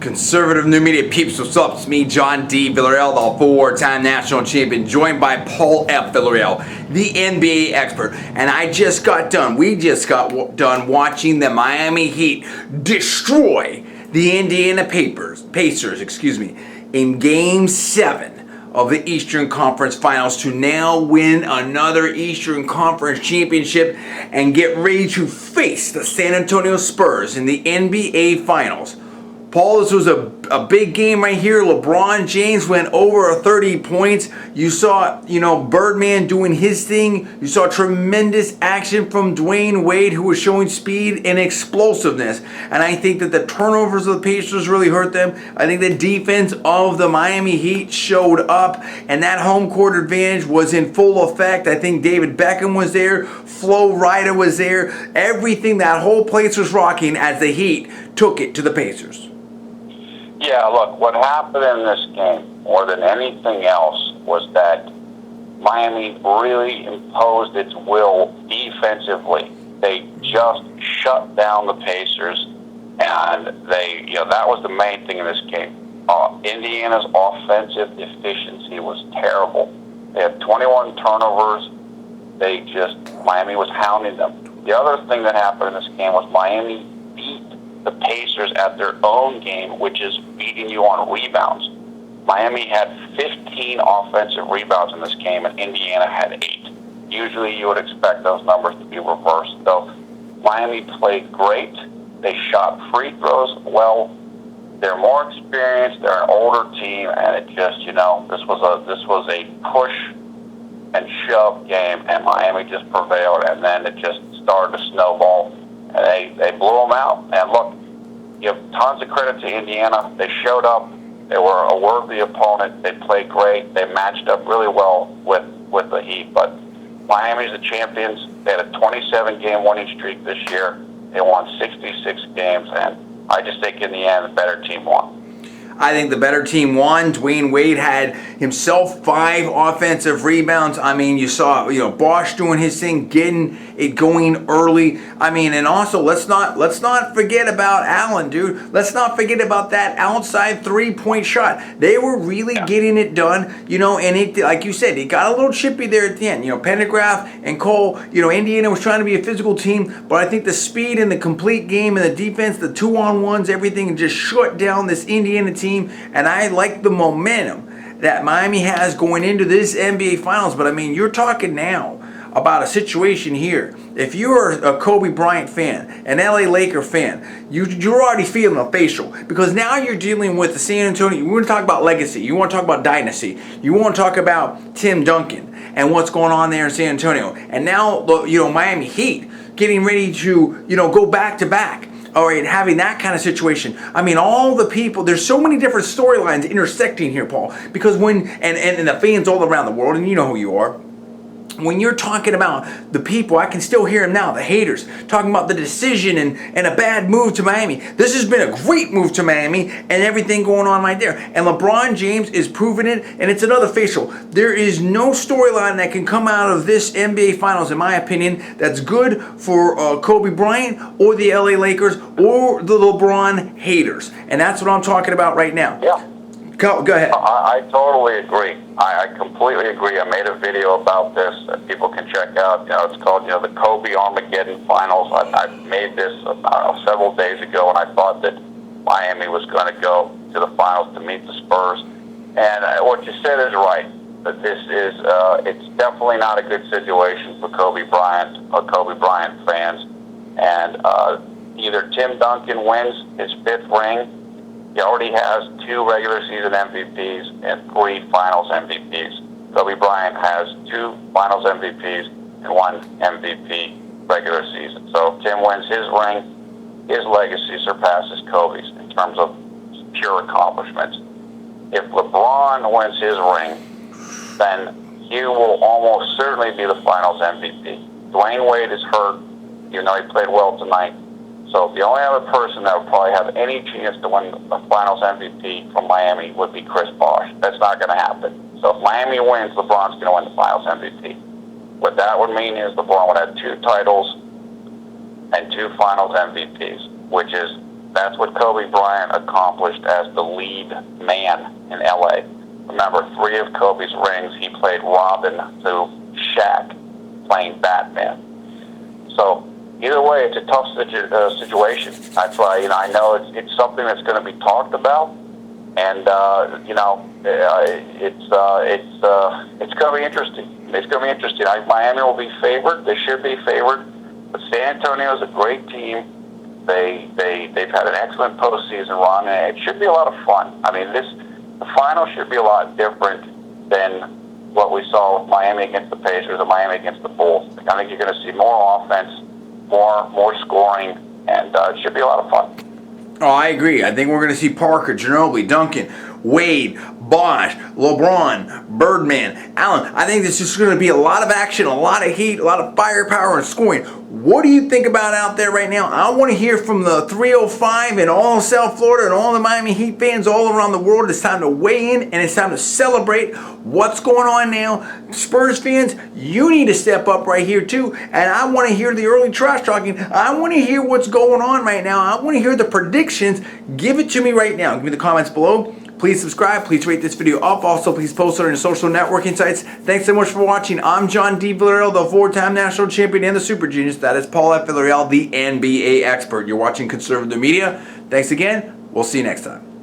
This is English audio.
Conservative New Media peeps, what's up? It's me, John D. Villarreal, the four-time national champion, joined by Paul F. Villarreal, the NBA expert. And we just got done watching the Miami Heat destroy the Indiana Pacers, in Game 7 of the Eastern Conference Finals to now win another Eastern Conference championship and get ready to face the San Antonio Spurs in the NBA Finals. Paul, this was a big game right here. LeBron James went over 30 points. You saw, Birdman doing his thing. You saw tremendous action from Dwayne Wade, who was showing speed and explosiveness. And I think that the turnovers of the Pacers really hurt them. I think the defense of the Miami Heat showed up, and that home court advantage was in full effect. I think David Beckham was there. Flo Rida was there. Everything, that whole place was rocking as the Heat took it to the Pacers. Yeah, look, what happened in this game, more than anything else, was that Miami really imposed its will defensively. They just shut down the Pacers, and that was the main thing in this game. Indiana's offensive efficiency was terrible. They had 21 turnovers. Miami was hounding them. The other thing that happened in this game was Miami beat the Pacers at their own game, which is beating you on rebounds. Miami had 15 offensive rebounds in this game, and Indiana had 8. Usually you would expect those numbers to be reversed. So Miami played great. They shot free throws well. They're more experienced. They're an older team, and it just, this was a push and shove game, and Miami just prevailed, and then it just started to snowball. And they blew them out. And look, give tons of credit to Indiana. They showed up. They were a worthy opponent. They played great. They matched up really well with the Heat. But Miami's the champions. They had a 27-game winning streak this year. They won 66 games. And I just think in the end, the better team won. I think the better team won. Dwayne Wade had himself 5 offensive rebounds. I mean, you saw, Bosch doing his thing, getting it going early. I mean, and also let's not forget about Allen, dude. Let's not forget about that outside 3-point shot. They were really getting it done, and it, like you said, it got a little chippy there at the end. Pendergraft and Cole, Indiana was trying to be a physical team, but I think the speed and the complete game and the defense, the 2-on-1s, everything just shut down this Indiana team. And I like the momentum that Miami has going into this NBA Finals. But I mean, you're talking now about a situation here. If you're a Kobe Bryant fan, an LA Laker fan, you're already feeling a facial, because now you're dealing with the San Antonio. You want to talk about legacy. You want to talk about dynasty. You want to talk about Tim Duncan and what's going on there in San Antonio. And now, Miami Heat getting ready to, go back to back. All right, having that kind of situation. I mean, all the people, there's so many different storylines intersecting here, Paul, because and the fans all around the world, and you know who you are, when you're talking about the people, I can still hear them now, the haters, talking about the decision and a bad move to Miami. This has been a great move to Miami and everything going on right there. And LeBron James is proving it, and it's another facial. There is no storyline that can come out of this NBA Finals, in my opinion, that's good for Kobe Bryant or the LA Lakers or the LeBron haters. And that's what I'm talking about right now. Yeah. Go ahead. I totally agree. I completely agree. I made a video about this that people can check out. It's called, the Kobe Armageddon Finals. I made this several days ago, and I thought that Miami was going to go to the finals to meet the Spurs. And what you said is right. That this is, it's definitely not a good situation for Kobe Bryant or Kobe Bryant fans. And either Tim Duncan wins his 5th ring. He already has 2 regular season MVPs and 3 finals MVPs. Kobe Bryant has 2 finals MVPs and 1 MVP regular season. So if Tim wins his ring, his legacy surpasses Kobe's in terms of pure accomplishments. If LeBron wins his ring, then he will almost certainly be the finals MVP. Dwayne Wade is hurt, even though he played well tonight. So the only other person that would probably have any chance to win the Finals MVP from Miami would be Chris Bosh. That's not going to happen. So if Miami wins, LeBron's going to win the Finals MVP. What that would mean is LeBron would have 2 titles and 2 Finals MVPs, which is That's what Kobe Bryant accomplished as the lead man in LA. Remember, 3 of Kobe's rings, he played Robin to Shaq playing Batman. So either way, it's a tough situation. That's why, I know it's something that's going to be talked about, and it's going to be interesting. It's going to be interesting. Miami will be favored. They should be favored. But San Antonio is a great team. They've had an excellent postseason run, and it should be a lot of fun. I mean, the final should be a lot different than what we saw with Miami against the Pacers and Miami against the Bulls. I think you're going to see more offense, more scoring, and it should be a lot of fun. Oh, I agree. I think we're going to see Parker, Ginobili, Duncan, Wade, Bosh, LeBron, Birdman, Allen. I think this is going to be a lot of action, a lot of heat, a lot of firepower and scoring. What do you think about out there right now? I want to hear from the 305 and all of South Florida and all the Miami Heat fans all around the world. It's time to weigh in, and it's time to celebrate what's going on now. Spurs fans, you need to step up right here too. And I want to hear the early trash talking. I want to hear what's going on right now. I want to hear the predictions. Give it to me right now. Give me the comments below. Please subscribe. Please rate this video up. Also, please post it on your social networking sites. Thanks so much for watching. I'm John D. Villarreal, the 4-time national champion and the super genius. That is Paul F. Villarreal, the NBA expert. You're watching Conservative Media. Thanks again. We'll see you next time.